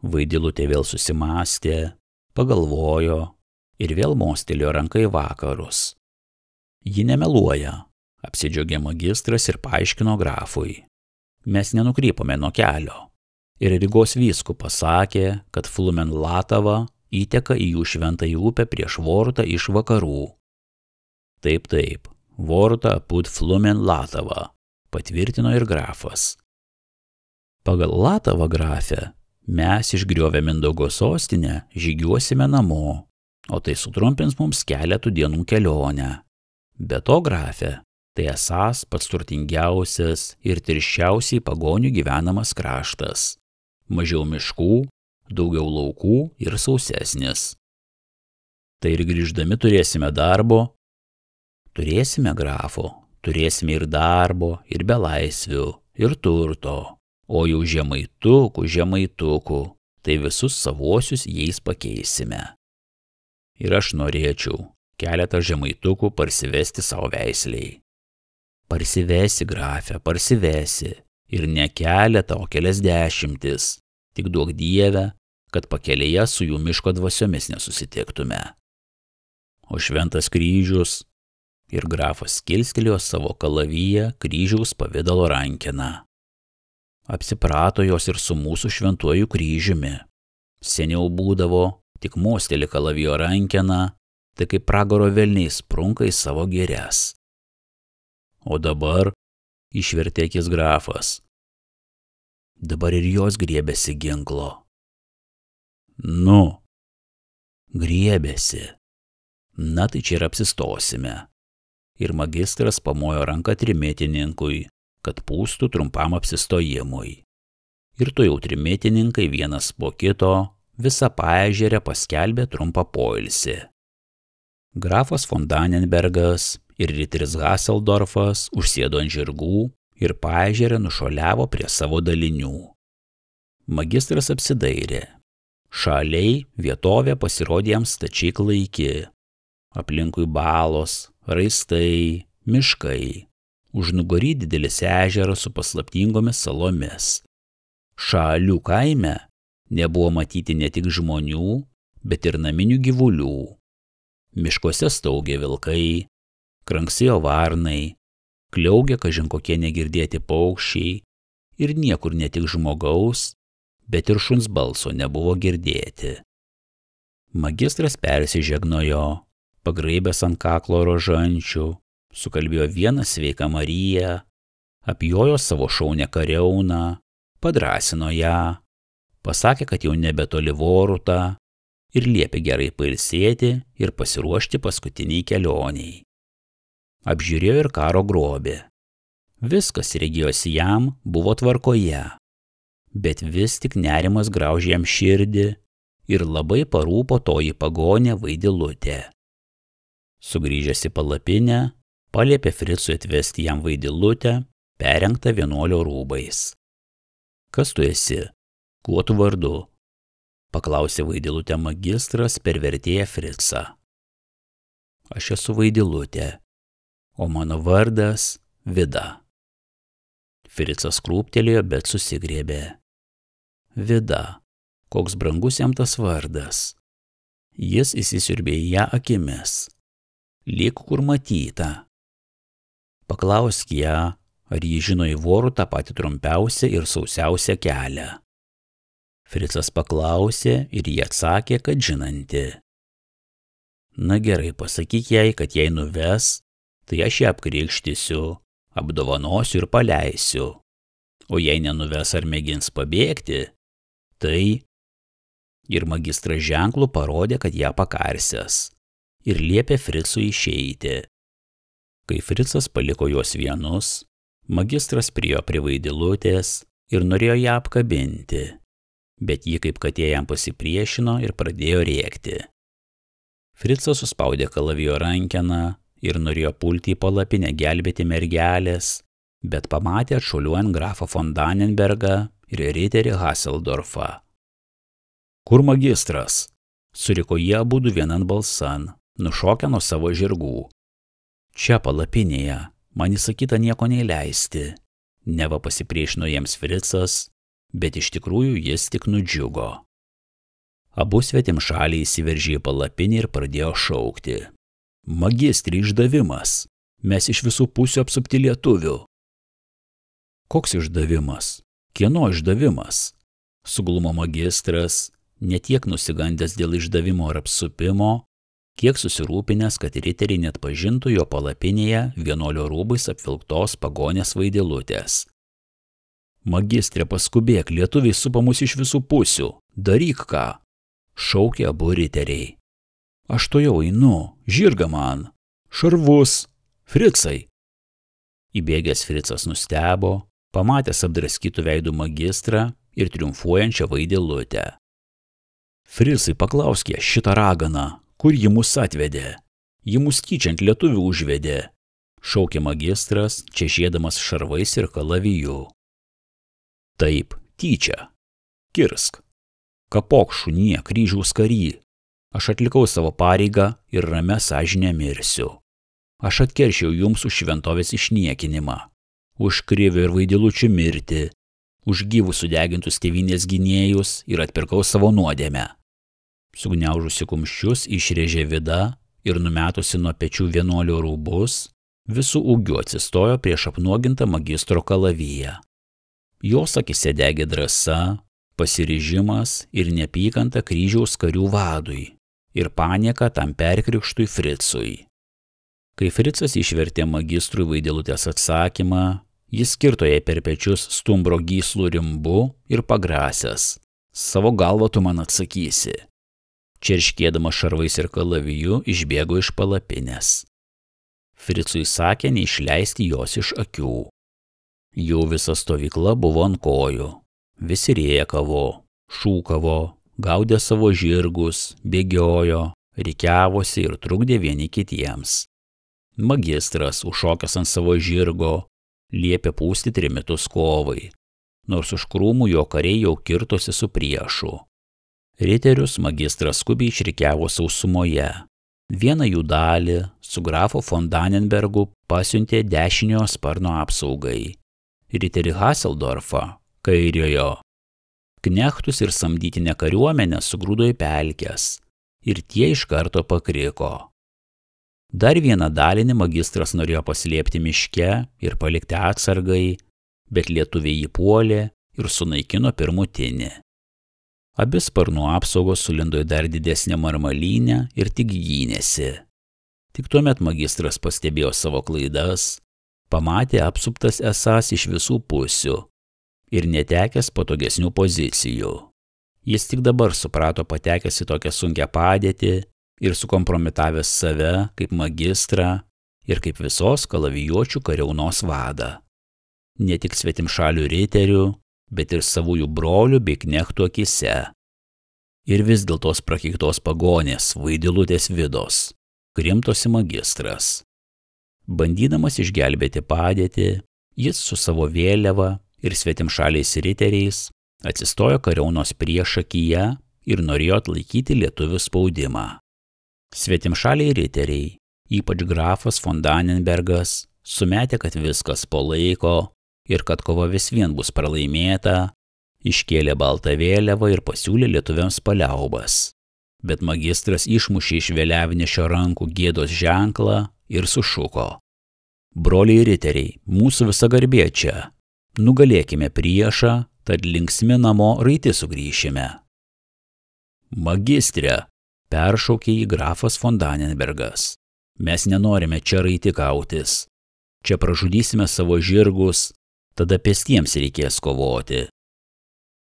Vaidilutė vėl susimąstė, pagalvojo ir vėl mostelėjo ranką į vakarus. Ji nemeluoja, apsidžiaugė magistras ir paaiškino grafui. Mes nenukrypome nuo kelio. Ir Rygos vyskupas sakė, kad Flumen Latava įteka į jų šventąją upę prieš Vorutą iš vakarų. Taip, Vorutą apud Flumen Latava, patvirtino ir grafas. Pagal Latavą, grafę, mes išgriovę Mindaugo sostinę žygiuosime namo, o tai sutrumpins mums keletų dienų kelionę. Be to, grafė, tai esąs pats turtingiausias ir tirščiausiai pagonių gyvenamas kraštas. Mažiau miškų, daugiau laukų ir sausesnis. Tai ir grįždami turėsime darbo. Turėsime, grafo, turėsime ir darbo, ir belaisvių, ir turto, o jau žemaitukų, tai visus savuosius jais pakeisime. Ir aš norėčiau keletą žemaitukų parsivesti savo veisliai. Parsivesi, grafė, parsivesi, ir ne keletą, o kelias dešimtis, tik duok Dieve, kad pakelėje su jų miško dvasiomis nesusitiktume. O šventas kryžius, ir grafas kilstelėjo savo kalaviją kryžiaus pavidalo rankeną. Apsiprato jos ir su mūsų šventuoju kryžiumi. Seniau būdavo, tik mosteli kalavijo rankeną, tai kaip pragaro velniai sprunka į savo girias. O dabar, išvertė akis grafas, dabar ir jos griebėsi ginklo. Nu, griebėsi. Na tai čia ir apsistosime. Ir magistras pamojo ranką trimitininkui, kad pūstų trumpam apsistojimui. Ir to jau trimitininkai vienas po kito visą paežerę paskelbė trumpą poilsį. Grafas von Dannenbergas ir riteris Haseldorfas užsėdo ant žirgų ir paežerę nušuoliavo prie savo dalinių. Magistras apsidairė. Šaliai vietovė pasirodė jam stačiai klaiki. Aplinkui balos, raistai, miškai. Užnugarį didelis ežeras su paslaptingomis salomis. Šalių kaime nebuvo matyti ne tik žmonių, bet ir naminių gyvulių. Miškuose staugė vilkai, kranksėjo varnai, kliaugė kažin kokie negirdėti paukščiai ir niekur ne tik žmogaus, bet ir šuns balso nebuvo girdėti. Magistras persižegnojo, pagraibęs ant kaklo rožančių, sukalbėjo vieną sveiką Mariją, apjojo savo šaunę kariauną, padrąsino ją, pasakė, kad jau nebetoli Voruta ir liepė gerai pailsėti ir pasiruošti paskutiniai kelioniai. Apžiūrėjo ir karo grobį. Viskas regėjosi jam buvo tvarkoje, bet vis tik nerimas graužė jam širdį ir labai parūpo toji pagonė Vaidilutė. Sugrįžęs į palapinę, paliepė Fricui atvesti jam Vaidilutę, perrengtą vienuolio rūbais. Kas tu esi? Kuo tu vardu? Paklausė Vaidilutę magistras per vertėją Fricą. Aš esu Vaidilutė, o mano vardas Vida. Fricas krūptelėjo, bet susigriebė. Vida, koks brangus jam tas vardas. Jis įsisiurbė į ją akimis. Lyg kur matyta. Paklausk ją, ar ji žino į Vorutą patį trumpiausią ir sausiausią kelią. Fricas paklausė ir ji atsakė, kad žinanti. Na gerai, pasakyk jai, kad jei nuves, tai aš ją apkrikštysiu, apdovanosiu ir paleisiu. O jei nenuves ar mėgins pabėgti, tai... Ir magistras ženklų parodė, kad ją pakarsęs, ir liepė Fricui išeiti. Kai Fricas paliko juos vienus, magistras priėjo prie Vaidilutės ir norėjo ją apkabinti, bet ji kaip katė jam pasipriešino ir pradėjo rėkti. Fricas suspaudė kalavijo rankeną ir norėjo pulti į palapinę gelbėti mergelės, bet pamatė atšuoliuojant grafą von Dannenbergą ir riterį Hasseldorfą. Kur magistras? Suriko jie abudu vienan balsan, nušokę nuo savo žirgų. Čia palapinėje, man įsakyta nieko neįleisti. Neva pasipriešino jiems Fricas, bet iš tikrųjų jis tik nudžiugo. Abu svetimšaliai įsiveržė į palapinę ir pradėjo šaukti. Magistri, išdavimas! Mes iš visų pusių apsupti lietuvių. Koks išdavimas? Kieno išdavimas? Suglumo magistras, ne tiek nusigandęs dėl išdavimo ar apsupimo, kiek susirūpinęs, kad riteriai net pažintų jo palapinėje vienuolio rūbais apvilktos pagonės Vaidilutės. Magistre, paskubėk, lietuviai supa mus iš visų pusių, daryk ką, šaukė abu riteriai. Aš to jau einu, žirgą man, šarvus, Fricai. Įbėgęs Fricas nustebo, pamatęs apdraskytų veidų magistrą ir triumfuojančią Vaidilutę. Fricai, paklauskė šitą raganą, kur ji mus atvedė? Ji mus tyčiant lietuvių užvedė, šaukė magistras, čežėdamas šarvais ir kalaviju. Taip, tyčia. Kirsk. Kapok šunie, kryžiaus kary. Aš atlikau savo pareigą ir ramia sąžine mirsiu. Aš atkeršiau jums už šventovės išniekinimą, už Krivio ir Vaidilučių mirtį, už gyvus sudegintus tėvynės gynėjus ir atpirkau savo nuodėmę. Sugniaužusi kumščius išrėžė Vida ir numetusi nuo pečių vienuolio rūbus, visų ūgiu atsistojo prieš apnuogintą magistro kalaviją. Jos akise degė drąsa, pasiryžimas ir neapykanta kryžiaus karių vadui ir panieka tam perkrikštui Fricui. Kai Fricas išvertė magistrui Vaidilutės atsakymą, jis kirto jai per pečius stumbro gyslų rimbu ir pagrasęs. Savo galvą tu man atsakysi. Čerškėdamas šarvais ir kalaviju išbėgo iš palapinės. Fricui sakė neišleisti jos iš akių. Jau visa stovykla buvo ant kojų. Visi rėkavo, šūkavo, gaudė savo žirgus, bėgiojo, rikiavosi ir trukdė vieni kitiems. Magistras, užšokęs ant savo žirgo, liepė pūsti trimitus kovai. nors už krūmų jo kariai jau kirtosi su priešu. Riterius magistras skubiai išrikiavo sausumoje. Vieną jų dalį su grafu von Dannenbergu pasiuntė dešiniojo sparno apsaugai. Riterį Haseldorfą, kairiojo. Knechtus ir samdytinę kariuomenę sugrūdo į pelkes ir tie iš karto pakriko. Dar vieną dalinį magistras norėjo paslėpti miške ir palikti atsargai, bet lietuviai jį puolė ir sunaikino pirmutinį. Abi sparnų apsaugos sulindo į dar didesnę marmalynę ir tik gynėsi. Tik tuomet magistras pastebėjo savo klaidas, pamatė apsuptas esąs iš visų pusių ir netekęs patogesnių pozicijų. Jis tik dabar suprato patekęs į tokią sunkią padėtį ir sukompromitavęs save kaip magistrą ir kaip visos kalavijuočių kariaunos vadą. Ne tik svetimšalių riterių, bet ir savųjų brolių bei knechtų akise. Ir vis dėl tos prakeiktos pagonės Vaidilutės Vidos krimtosi magistras. Bandydamas išgelbėti padėtį, jis su savo vėliava ir svetimšaliais riteriais atsistojo kariaunos priešakyje ir norėjo atlaikyti lietuvių spaudimą. Svetimšaliai riteriai, ypač grafas von Dannenbergas, sumetė, kad viskas po laiko ir kad kova vis vien bus pralaimėta, iškėlė baltą vėliavą ir pasiūlė lietuviams paliaubas. Bet magistras išmušė iš vėliavnešio rankų gėdos ženklą ir sušuko: broliai riteriai, mūsų visa garbė čia. Nugalėkime priešą, tad linksmi namo raiti sugrįšime. Magistre, peršaukė jį grafas von Dannenbergas. Mes nenorime čia raitikautis. Čia pražudysime savo žirgus, tada pėstiems reikės kovoti.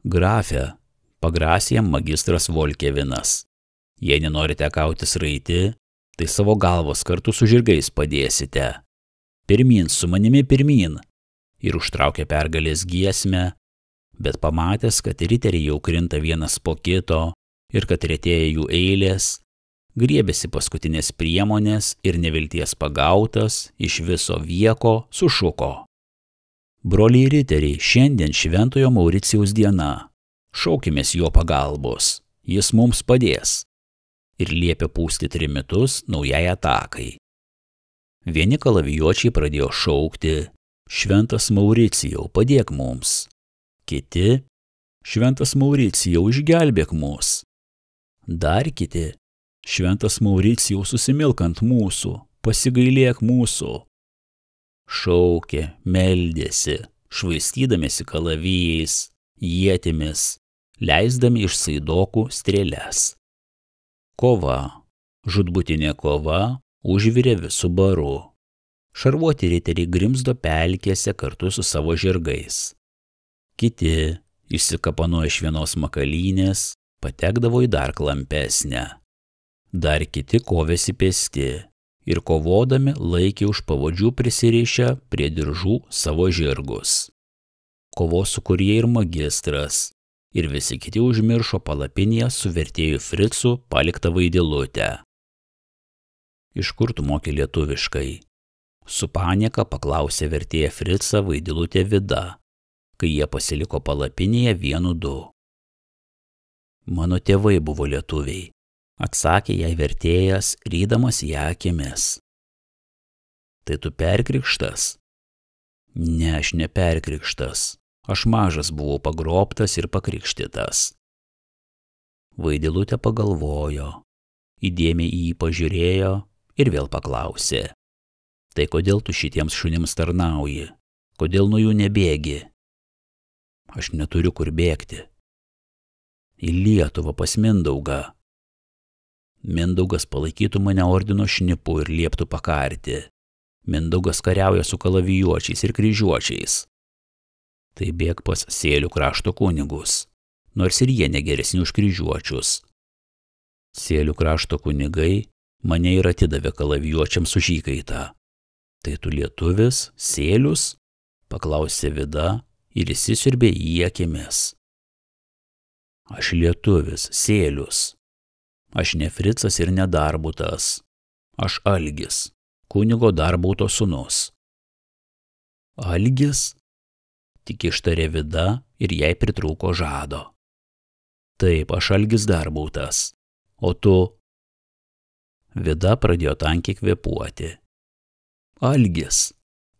Grafe, pagrasė jam magistras Volkevinas. Jei nenorite kautis raiti, tai savo galvas kartu su žirgais padėsite. Pirmyn, su manimi pirmyn. Ir užtraukė pergalės giesmę, bet pamatęs, kad riteriai jau krinta vienas po kito ir kad retėja jų eilės, griebėsi paskutinės priemonės ir nevilties pagautas iš viso vieko sušuko: broliai riteriai, šiandien Šventojo Mauricijaus diena. Šaukimės jo pagalbos, jis mums padės. Ir liepė pūsti trimitus naujai atakai. Vieni kalavijuočiai pradėjo šaukti: Šventas Mauricijau, padėk mums. Kiti: Šventas Mauricijau, išgelbėk mus. Dar kiti: Šventas Mauricijau, susimilk ant mūsų, pasigailėk mūsų. Šaukė, meldėsi, švaistydamėsi kalavijais, ietimis, leisdami iš saidokų strėles. Kova, žūtbūtinė kova, užvirė visų baru. Šarvuoti riteriai grimzdo pelkėse kartu su savo žirgais. Kiti, išsikapanoję iš vienos makalynės, patekdavo į dar klampesnę. Dar kiti kovėsi pėsti ir kovodami laikė už pavadžių prisirišę prie diržų savo žirgus. Kovos sukūrė ir magistras, ir visi kiti užmiršo palapinėje su vertėju Fricu paliktą Vaidilutę. Iš kur tu moki lietuviškai? Su panieka paklausė vertėja Fricą Vaidilutė Vida, kai jie pasiliko palapinėje 1-2. Mano tėvai buvo lietuviai, atsakė jai vertėjas, rydamas ją akimis. Tai tu perkrikštas? Ne, aš neperkrikštas. Aš mažas buvau pagrobtas ir pakrikštytas. Vaidilutė pagalvojo, įdėmiai į jį pažiūrėjo ir vėl paklausė: tai kodėl tu šitiems šunims tarnauji? Kodėl nuo jų nebėgi? Aš neturiu kur bėgti. Į Lietuvą pas Mindaugą. Mindaugas palaikytų mane ordino šnipu ir lieptų pakarti. Mindaugas kariauja su kalavijuočiais ir kryžiuočiais. Tai bėk pas Sėlių krašto kunigus, nors ir jie negeresni už kryžiuočius. Sėlių krašto kunigai mane ir atidavė kalavijuočiams už įkaitą. Tai tu lietuvis, Sėlius? Paklausė Vida ir įsisiurbė į akimis. Aš lietuvis, Sėlius. Aš ne Fricas ir ne Darbutas. Aš Algis, kunigo Darbauto sūnus. Algis? Tik ištarė Vida ir jai pritrūko žado. Taip, aš Algis Darbautas. O tu? Vida pradėjo tankiai kvėpuoti. Algis,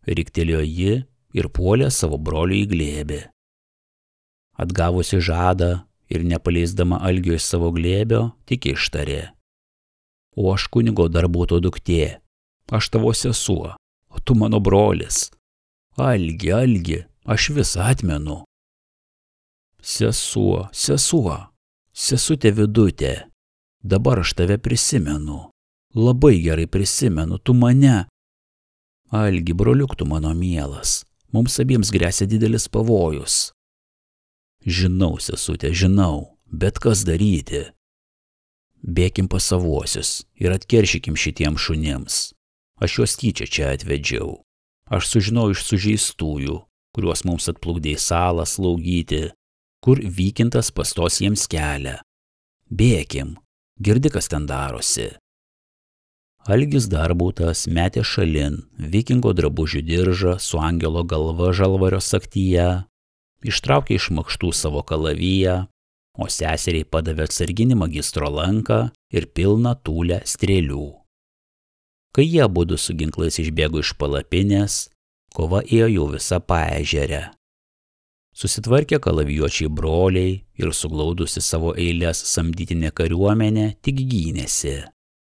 riktelėjo ji ir puolė savo broliui į glėbį. Atgavusi žadą ir nepaleisdama Algio iš savo glėbio, tik ištarė. O aš kunigo Darbauto duktė, aš tavo sesuo, o tu mano brolis. Algi, Algi, aš visą atmenu. Sesuo, sesutė Vidutė, dabar aš tave prisimenu. Labai gerai prisimenu, tu mane. Algi, broliuk, tu mano mielas, mums abiems gresia didelis pavojus. Žinau, sesutė, žinau, bet kas daryti? Bėkim pas savuosius ir atkeršykim šitiems šunims. Aš juos tyčia čia atvedžiau. Aš sužinojau iš sužeistųjų, kuriuos mums atplukdė į salą slaugyti, kur Vykintas pastos jiems kelią. Bėkim, girdi, kas ten darosi. Algis Darbautas metė šalin vikingo drabužių diržą su angelo galva žalvario sagtyje, ištraukė iš makštų savo kalaviją, o seseriai padavė atsarginį magistro lanką ir pilną tūlę strėlių. Kai jie abudu su ginklais išbėgo iš palapinės, kova ėjo jau visą paežerę. Susitvarkė kalavijuočiai broliai ir suglaudusi savo eilės samdytinė kariuomenė tik gynėsi.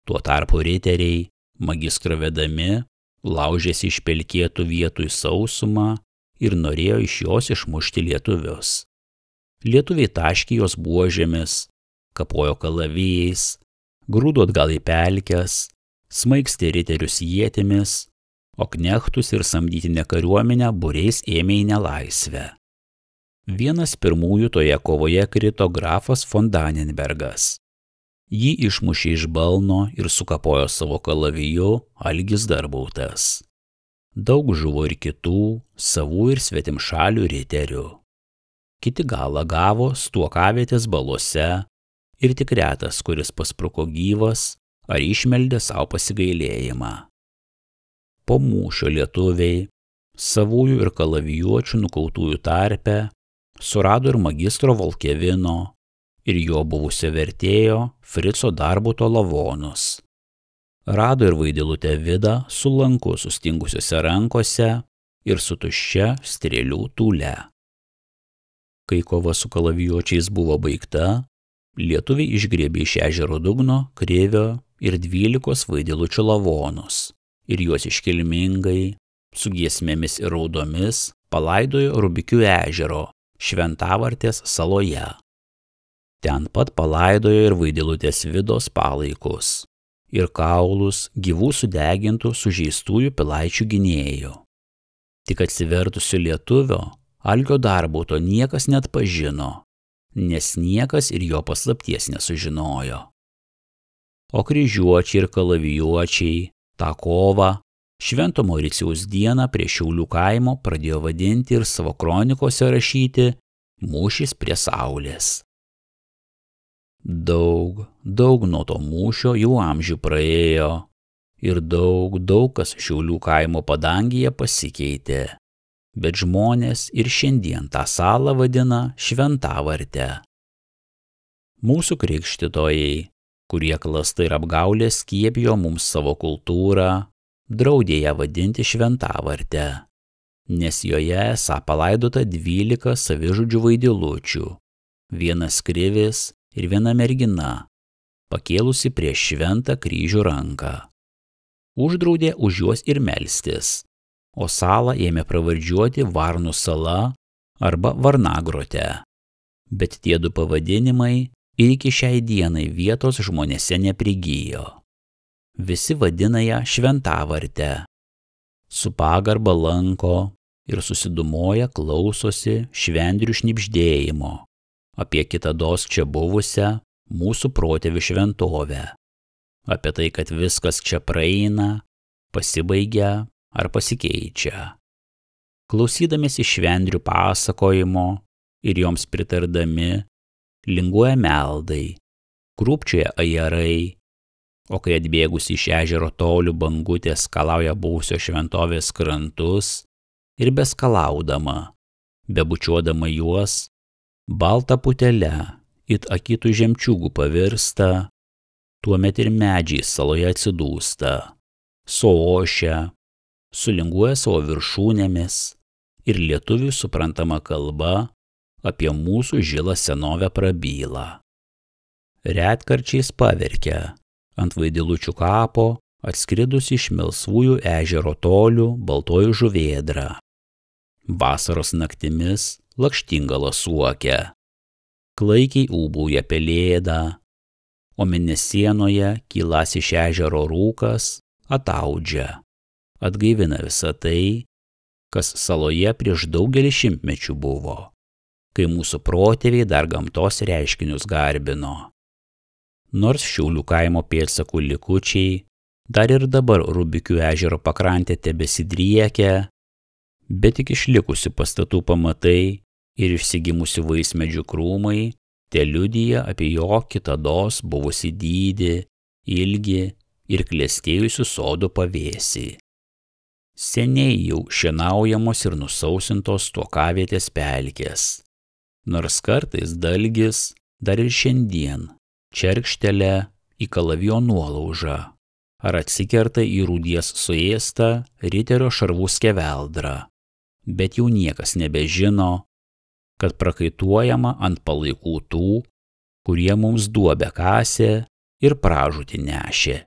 Tuo tarpu riteriai, magistro vedami, laužėsi iš pelkėtų vietų į sausumą ir norėjo iš jos išmušti lietuvius. Lietuviai taškė jos buožėmis, kapojo kalavijais, grūdo atgal į pelkes, smaigstė riterius ietimis, o knechtus ir samdytinę kariuomenę būriais ėmė į nelaisvę. Vienas pirmųjų toje kovoje krito grafas von Dannenbergas. Jį išmušė iš balno ir sukapojo savo kalaviju Algis Darbautas. Daug žuvo ir kitų, savų ir svetimšalių riterių. Kiti galą gavo stuokavietės baluose ir tik retas, kuris paspruko gyvas ar išmeldė savo pasigailėjimą. Po mūšio lietuviai, savųjų ir kalavijuočių nukautųjų tarpe, surado ir magistro Volkevino ir jo buvusio vertėjo Frico Darbauto lavonus. Rado ir vaidilutę Vidą su lanku sustingusiuose rankose ir su tuščia strėlių tūle. Kai kova su kalavijuočiais buvo baigta, lietuviai išgriebė iš ežero dugno Krivio ir 12 vaidilučių lavonus ir juos iškilmingai, su giesmėmis ir raudomis, palaidojo Rubikių ežero Šventavartės saloje. Ten pat palaidojo ir vaidilutės Vidos palaikus ir kaulus gyvų sudegintų sužeistųjų pilaičių gynėjų. Tik atsivertusių lietuvio Algio Darbauto niekas neatpažino, nes niekas ir jo paslapties nesužinojo. O kryžiuočiai ir kalavijuočiai tą kovą Švento Mauricijaus dieną prie Šiaulių kaimo pradėjo vadinti ir savo kronikose rašyti mūšis prie saulės. Daug nuo to mūšio jau amžių praėjo ir daug kas Šiaulių kaimo padangėje pasikeitė, bet žmonės ir šiandien tą salą vadina Šventavarte. Mūsų krikštytojai, kurie klasta ir apgaulė skiepijo mums savo kultūrą, draudė ją vadinti Šventavarte, nes joje esą palaidota 12 savižudžių vaidilučių, vienas krivis ir viena mergina, pakėlusi prieš šventą kryžių ranką. Uždraudė už juos ir melstis, o salą ėmė pravardžiuoti Varnų sala arba Varnagrotė. Bet tie du pavadinimai ir iki šiai dienai vietos žmonėse neprigijo. Visi vadina ją Šventavarte. Su pagarba lanko ir susidumoja klausosi švendrių šnibždėjimo apie kitados čia buvusią mūsų protėvių šventovę, apie tai, kad viskas čia praeina, pasibaigia ar pasikeičia. Klausydamėsi švendrių pasakojimo ir joms pritardami, linguoja meldai, krūpčioja ajarai, o kai atbėgus iš ežero tolių bangutė skalauja buvusio šventovės krantus ir beskalaudama bebučiuodama juos, baltą putelę it akitų žemčiūgų pavirsta, tuomet ir medžiai saloje atsidūsta, suošia, sulinguoja savo viršūnėmis ir lietuvių suprantama kalba apie mūsų žilą senovę prabyla. Retkarčiais paverkia ant Vaidilučių kapo atskridus iš melsvųjų ežero tolių baltoji žuvėdra. Vasaros naktimis lakštingala suokia, klaikiai ūbauja pelėda, o mėnesienoje kylas iš ežero rūkas ataudžia, atgaivina visą tai, kas saloje prieš daugelį šimtmečių buvo, kai mūsų protėviai dar gamtos reiškinius garbino. Nors Šiaulių kaimo pėdsakų likučiai dar ir dabar Rubikių ežero pakrantė tebesidriekia, bet tik išlikusių pastatų pamatai ir išsigimusių vaismedžių krūmai teliudija apie jo kitados buvusį dydį, ilgį ir klestėjusių sodų pavėsį. Seniai jau šienaujamos ir nusausintos tuokavietės pelkės, nors kartais dalgis dar ir šiandien čerkštelia į kalavijo nuolaužą ar atsikerta į rūdies suėstą riterio šarvų skeveldrą, bet jau niekas nebežino, kad prakaituojama ant palaikų tų, kurie mums duobę kasė ir pražūtį nešė.